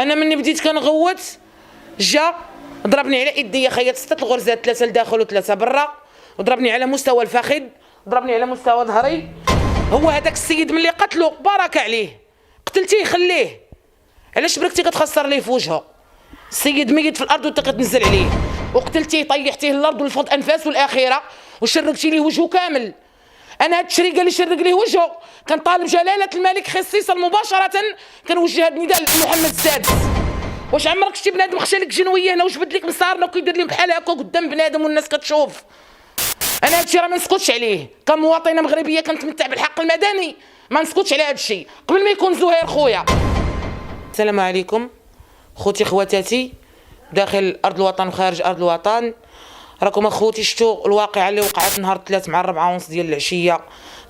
انا مني بديت كنغوت جا ضربني على ايديا خيط 6 الغرزات، 3 لداخل و3 برا، وضربني على مستوى الفخذ، ضربني على مستوى ظهري. هو هذاك السيد ملي قتلو بارك عليه، قتلتيه خليه، علاش بركتي كتخسر ليه في وجهه؟ السيد ميت في الارض وانت كتنزل عليه، وقتلتيه طيحتيه الارض والفض انفاسه الاخيره وشرقتي ليه وجهه كامل. انا هاد الشريقه اللي شرق ليه وجهه كنطالب جلاله الملك خصيصا مباشره، كنوجه هاد النداء لمحمد السادس. واش عمرك شتي بنادم خشى لك جنويه هنا وجبد لك مسارنا وكيدير لهم بحال هكا قدام بنادم والناس كتشوف؟ انا هادشي راه ما نسكتش عليه كمواطنه مغربيه كنتمتع بالحق المدني، ما نسكتش على هادشي قبل ما يكون زهير خويا. السلام عليكم خوتي خواتاتي داخل ارض الوطن وخارج ارض الوطن. راكم اخوتي شفتوا الواقعه اللي وقعت نهار 3 مع 4:30 ديال العشيه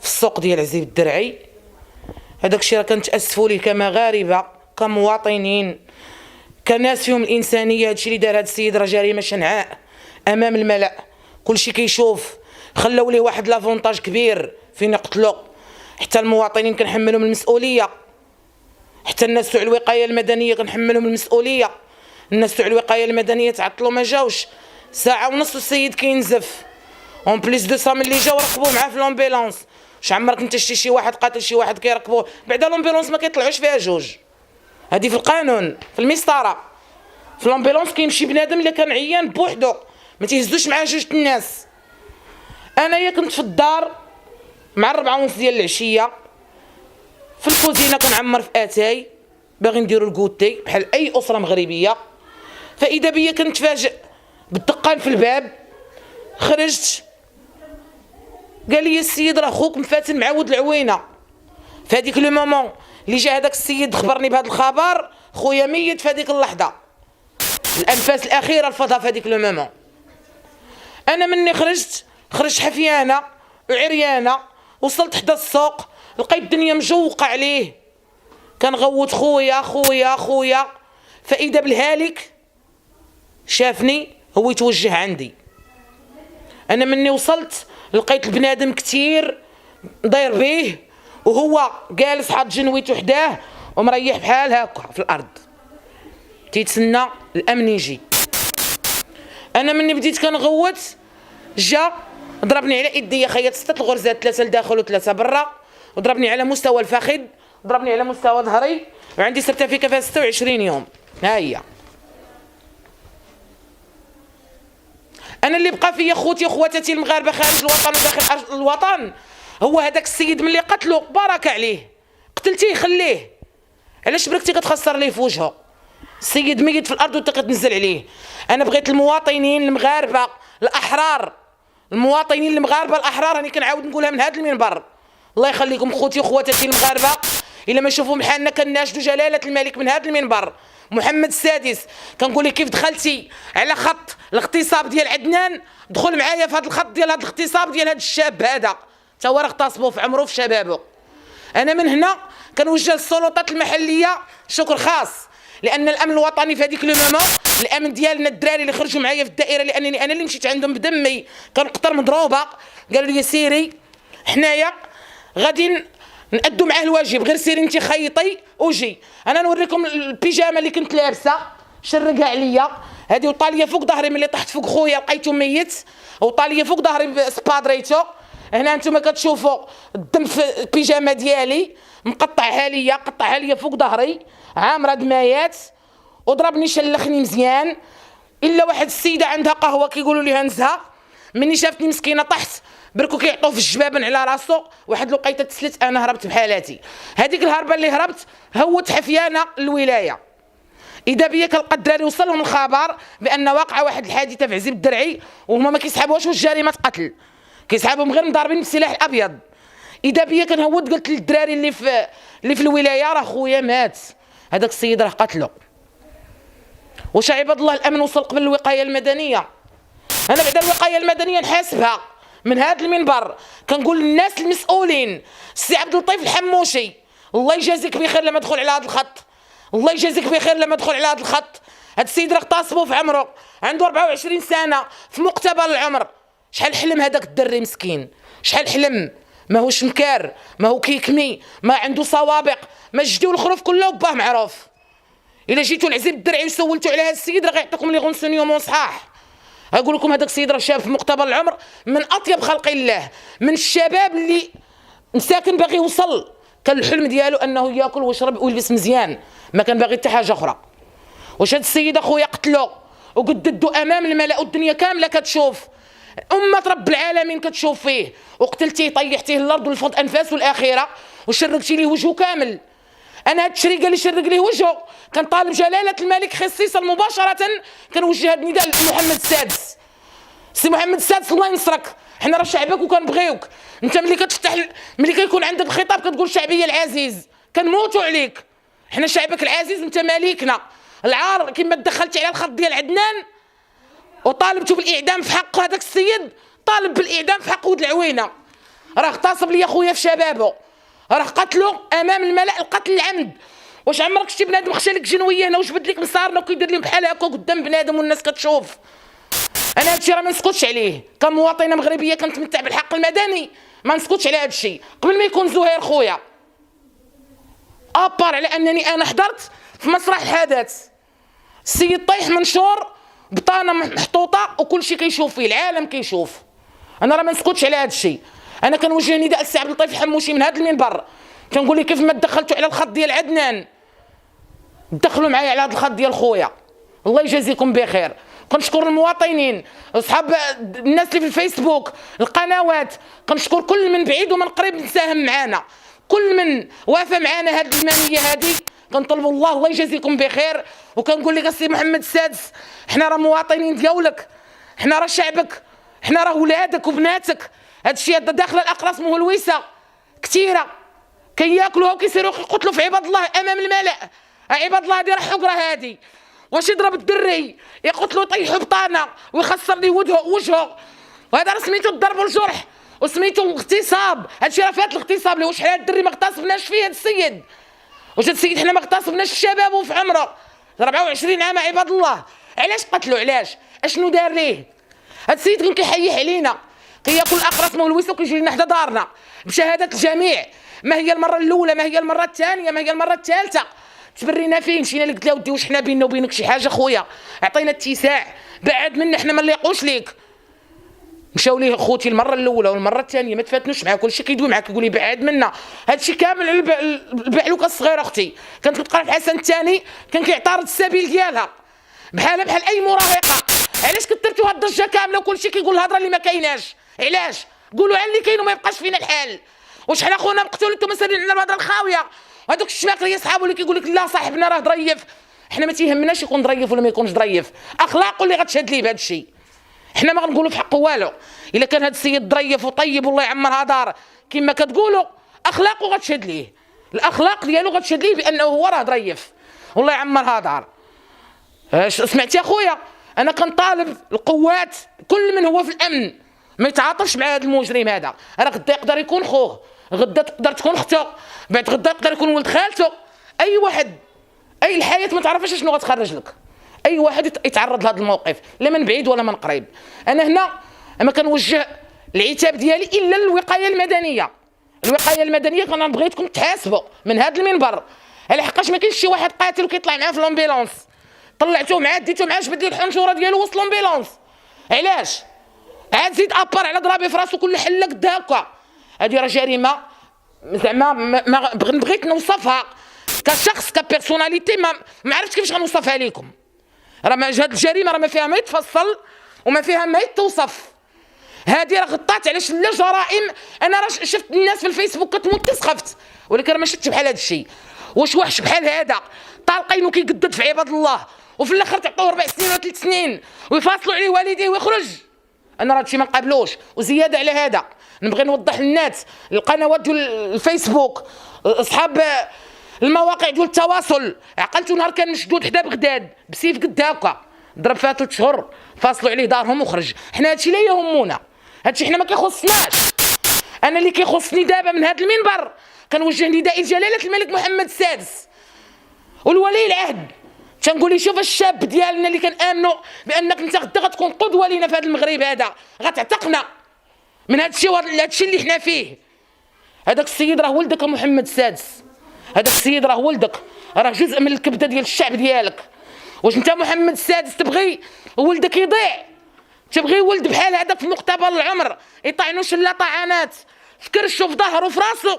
في السوق ديال عزيز الدرعي. هذاك الشيء راه كنتاسفوا ليه كمغاربه كمواطنين كناس فيهم الانسانيه. هادشي اللي دار هاد السيد راه جريمه شنعاء امام الملأ، كلشي كيشوف. خلاو ليه واحد لافونتاج كبير فين يقتلوا، حتى المواطنين كنحملهم المسؤوليه، حتى الناس تاع الوقايه المدنيه كنحملهم المسؤوليه. الناس تاع الوقايه المدنيه تعطلوا ما جاوش 1.5 ساعة والسيد كينزف. اون بليس دو سا ملي جاو ركبوه معاه في لومبيلونس. واش عمرك انت شتي شي واحد قاتل شي واحد كيركبوه بعدا لومبيلونس ما كيطلعوش فيها جوج؟ هذه في القانون في المسطره. في لومبيلونس كيمشي بنادم اللي كان عيان بوحدو ما تيهزوش معاه جوج الناس. انايا كنت في الدار مع 4:30 ديال العشيه في الكوزينه كنعمر في اتاي باغي نديرو الكوتي بحال اي اسره مغربيه. فاذا بيا كنتفاجئ بالدقان في الباب. خرجت قال لي السيد راه خوك مفاتن مع ود العوينه. في هذيك لو مومون اللي جا هذاك السيد خبرني بهذا الخبر خويا ميت في هذيك اللحظه، الانفاس الاخيره رفضها في هذيك لو مومون. انا مني خرجت حفيانه وعريانه، وصلت حدا السوق لقيت الدنيا مجوقه عليه، كنغوت خويا فاذا بالهالك شافني هو يتوجه عندي. انا مني وصلت لقيت البنادم كتير داير بيه وهو جالس حاط جنويته حداه ومريح بحال هكا في الارض تيتسنى الامن يجي. انا مني بديت كنغوت جا ضربني على ايديا خيط 6 الغرزات، 3 لداخل و3 برا، وضربني على مستوى الفخذ، ضربني على مستوى ظهري، وعندي سيرتيفيكا فيها 26 يوم. ها هي انا اللي بقى فيا خوتي وخواتاتي المغاربه خارج الوطن وداخل ارض الوطن. هو هذاك السيد ملي قتلو بارك عليه، قتلتيه خليه، علاش بركتي كتخسر ليه في وجهه؟ السيد ميت في الارض وانت كتنزل عليه. انا بغيت المواطنين المغاربه الاحرار، المواطنين المغاربه الاحرار، راني كنعاود نقولها من هذا المنبر، الله يخليكم خوتي وخواتاتي المغاربه، الا ما يشوفوا بحالنا كناشدوا جلاله الملك من هذا المنبر محمد السادس. كنقول لك كيف دخلتي على خط الاغتصاب ديال عدنان، دخل معايا في هذا الخط ديال هذا الاغتصاب ديال هذا الشاب هذا، تا هو راه اغتصبوه في عمره في شبابه. انا من هنا كنوجه للسلطات المحليه شكر خاص، لان الامن الوطني في هذيك لو مومون الامن ديالنا الدراري اللي خرجوا معايا في الدائره، لانني انا اللي مشيت عندهم بدمي كنقطر مضروبه، قالوا لي سيري حنايا غادي نأدوا معاه الواجب، غير سيري انت خيطي وجي. انا نوريكم البيجامه اللي كنت لابسه شرقها عليا، هذه وطاليه فوق ظهري ملي طحت فوق خويا لقيته ميت، وطاليه فوق ظهري سبادريتو. هنا انتم كتشوفوا الدم في البيجامه ديالي مقطعها ليا فوق ظهري عامره دمايات، وضربني شلخني مزيان. الا واحد السيده عندها قهوه كيقولوا ليها نزها، مني شافتني مسكينه طحت بركو كيعطوه في الجبابن على راسو، واحد لقيته تسلت، انا هربت بحالاتي. هذيك الهربه اللي هربت هوت حفيانه الولايه. اذا بيا كنلقى الدراري وصلهم الخبر بان واقعه واحد الحادثه في عزيز الدرعي، وهما ما كيسحبوهاش واش جريمه قتل، كيسحبهم غير مضاربين بالسلاح الابيض. اذا بيا كنهود قلت للدراري اللي في الولايه راه خويا مات، هذاك السيد راه قتلو. واش عباد الله الامن وصل قبل الوقايه المدنيه؟ انا بعد الوقايه المدنيه نحاسبها من هذا المنبر، كنقول للناس المسؤولين، السي عبد اللطيف الحموشي الله يجازيك بخير لما تدخل على هذا الخط، الله يجازيك بخير لما تدخل على هذا الخط. هذا السيد راه اغتصبوه في عمره، عنده 24 سنه في مقتبل العمر. شحال حلم هذاك الدري مسكين، شحال حلم، ماهوش مكار، ماهو كيكمي، ما عنده سوابق، ما جديو الخروف كله وباه معروف. الا جيتوا لعزيب الدرعي وسولتوا على هذا السيد راه غيعطيكم لي غونسونيومون صحاح. غيقول لكم هذاك السيد راه شاب في مقتبل العمر، من اطيب خلق الله، من الشباب اللي مساكن باغي يوصل، كان الحلم ديالو انه ياكل ويشرب ويلبس مزيان، ما كان باغي حتى حاجه اخرى. واش هذا السيد اخويا قتلو وقددوا امام الملا والدنيا كامله كتشوف، امه رب العالمين كتشوف فيه، وقتلتيه طيحتيه الارض ولفظت انفاسه الاخيره وشرقتي ليه وجهه كامل. انا هاد الشريقه اللي شرق ليه وجهه كان طالب جلاله الملك خصيصا مباشره كنوجه هاد النداء لمحمد السادس. سي محمد السادس الله ينصرك، حنا راه شعبك وكنبغيوك، انت ملي كتفتح ملي كيكون عندك الخطاب كتقول شعبي العزيز كنموتوا عليك، حنا شعبك العزيز انت مليكنا. العار كما تدخلتي على الخط ديال عدنان وطالبتوا بالاعدام في حق هذاك السيد، طالب بالاعدام في حق ولد العوينه، راه اغتصب لي خويا في شبابه، راه قتلو امام الملأ القتل العمد. واش عمرك شتي بنادم خشى لك جنويه هنا وجبد لك مصارنا وكيدير لهم بحال هكا قدام بنادم والناس كتشوف؟ انا هادشي راه ما نسكتش عليه كمواطنه مغربيه كنتمتع بالحق المدني، ما نسكتش على هادشي. قبل ما يكون زهير خويا ابار على انني انا حضرت في مسرح الحدث، السيد طايح منشور بطانه محطوطه وكل شيء كيشوف فيه العالم كيشوف، انا راه ما نسكتش على هادشي. انا كنوجه نداء للسي عبد اللطيف الحموشي من هذا المنبر، كنقول ليه كيف ما تدخلتوا على الخط ديال عدنان دخلوا معايا على هذا الخط ديال خويا، الله يجازيكم بخير. كنشكر المواطنين اصحاب الناس اللي في الفيسبوك القنوات، كنشكر كل من بعيد ومن قريب مساهم معنا، كل من وافى معنا هذه المانيه هذه كنطلبوا الله يجازيكم بخير. وكنقول لك السي محمد السادس حنا راه مواطنين ديالك، حنا راه شعبك، حنا راه ولادك وبناتك. هادشي داخل الاقراص مهلويسه كثيره كياكلوها وكيسيروا يقتلوا في عباد الله امام الملأ. عباد الله هذه راه حقره هذه، واش يضرب الدري يقتلوا يطيحوا بطانه ويخسر لي وجهه، وهذا راه سميتو الضرب والجرح وسميتو الاغتصاب. هادشي راه فات الاغتصاب اللي واش حنا الدري ما اغتصبناش فيه هاد السيد، واش هاد السيد حنا ما اغتصبناش في شبابه وفي عمره 24 عام عباد الله. علاش قتلوا؟ علاش؟ اشنو دار ليه؟ هاد السيد كان كيحيح علينا كياكل الاقراص مهلوسه وكيجي لنا حدا دارنا بشهاده الجميع. ما هي المره الاولى، ما هي المره الثانيه، ما هي المره الثالثه. تبرينا فين؟ مشينا لك قلت له ودي واش حنا بيننا وبينك شي حاجه خويا؟ عطينا اتساع، بعد منا حنا ما نليقوش ليك. مشاو ليه خوتي المره الاولى والمره الثانيه ما تفاتنوش معاه، كلشي كيدوي معاك يقول لي بعد منا. هادشي كامل على البعلوكه الصغيره اختي كانت كتقرا في حسن الثاني كان كيعترض السبيل ديالها بحال اي مراهقه. علاش كثرتوا هاد الضجه كامله وكلشي كيقول الهضره اللي ما كايناش؟ علاش؟ قولوا على اللي كاين وما يبقاش فينا الحال. واش حنا خونا مقتول انتم سالين لنا الهضره الخاويه؟ هذوك الشماكريه صحابو اللي كيقول لك لا صاحبنا راه ظريف، حنا ما تيهمناش يكون ظريف ولا ما يكونش ظريف، اخلاقه اللي غتشهد ليه بهذا الشيء. حنا ما غنقولوا في حقه والو، الا كان هذا السيد ظريف وطيب والله يعمرها دار كما كتقولوا اخلاقه غتشهد ليه، الاخلاق ديالو غتشهد ليه بانه هو راه ظريف والله يعمرها دار. سمعتي يا خويا؟ انا كنطالب القوات كل من هو في الامن ما يتعاطفش مع هذا المجرم هذا، راه غدا يقدر يكون خوه، غدا تقدر تكون اخته، بعد غدا يقدر يكون ولد خالته، اي واحد. اي الحياه ما تعرفش شنو غتخرج لك، اي واحد يتعرض لهذا الموقف لا من بعيد ولا من قريب. انا هنا ما كنوجه العتاب ديالي الا للوقايه المدنيه. الوقايه المدنيه كنبغيتكم تحاسبوا من هذا المنبر على حقاش ما كاينش شي واحد قاتل وكيطلع معاه في لومبيلونس، طلعتوه معاه ديتو معاه جبد ليه الحنجره ديالو وسط لومبيلونس. علاش؟ عاد زيد ابار على ضرابي في راسو كل حله قد هكا. هذه راه جريمه زعما ما بغيت نوصفها كشخص كبيرسوناليتي ما عرفتش كيفاش غنوصفها لكم. راه هاد الجريمه راه ما فيها ما يتفصل وما فيها ما يتوصف. هذه راه غطات على شله جرائم. انا راه شفت الناس في الفيسبوك كتموت تسخفت، ولكن ما شفتش بحال هذا الشيء. واش وحش بحال هذا طالقين وكيقدد في عباد الله وفي الاخر تعطوه 4 سنين و 3 سنين ويفاصلوا عليه والديه ويخرج؟ انا راه هادشي ما نقابلوش. وزياده على هذا نبغي نوضح للناس القنوات ديال الفيسبوك اصحاب المواقع ديال التواصل، عقلتو نهار كان مشدود حدا بغداد بسيف قد هكا ضرب فيها 3 شهور فاصلوا عليه دارهم وخرج. حنا هادشي لا يهمنا، هادشي حنا ما كيخصناش. انا اللي كيخصني دابا من هذا المنبر كنوجه نداء جلاله الملك محمد السادس والولي العهد، تنقول لي شوف الشاب ديالنا اللي كنامنوا بانك انت غدا غتكون قدوه لينا في هذا المغرب هذا، غتعتقنا من هذا الشيء اللي حنا فيه. هذاك السيد راه ولدك محمد السادس، هذاك السيد راه ولدك، راه جزء من الكبده ديال الشعب ديالك. واش انت محمد السادس تبغي ولدك يضيع؟ تبغي ولد بحال هذا في مقتبل العمر يطعنوا شله طعنات في كرشو في ظهرو في راسو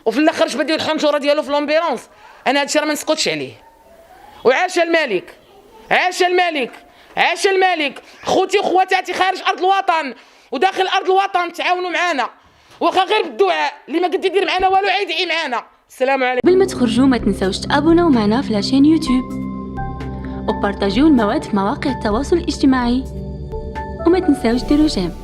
وفي الاخر جبد ديال الحنجره ديالو في لومبيرونس؟ انا هادشي راه ما نسكتش عليه. وعاش الملك، عاش الملك، عاش الملك. خوتي وخواتاتي خارج ارض الوطن وداخل ارض الوطن تعاونوا معنا، واخا غير بالدعاء. اللي ما قد يدير معنا والو يدعي معنا. السلام عليكم. قبل ما تخرجوا ما تنساوش تابوناو معنا في لاشين يوتيوب وبارطاجيو المواد في مواقع التواصل الاجتماعي وما تنساوش ديروا جيم.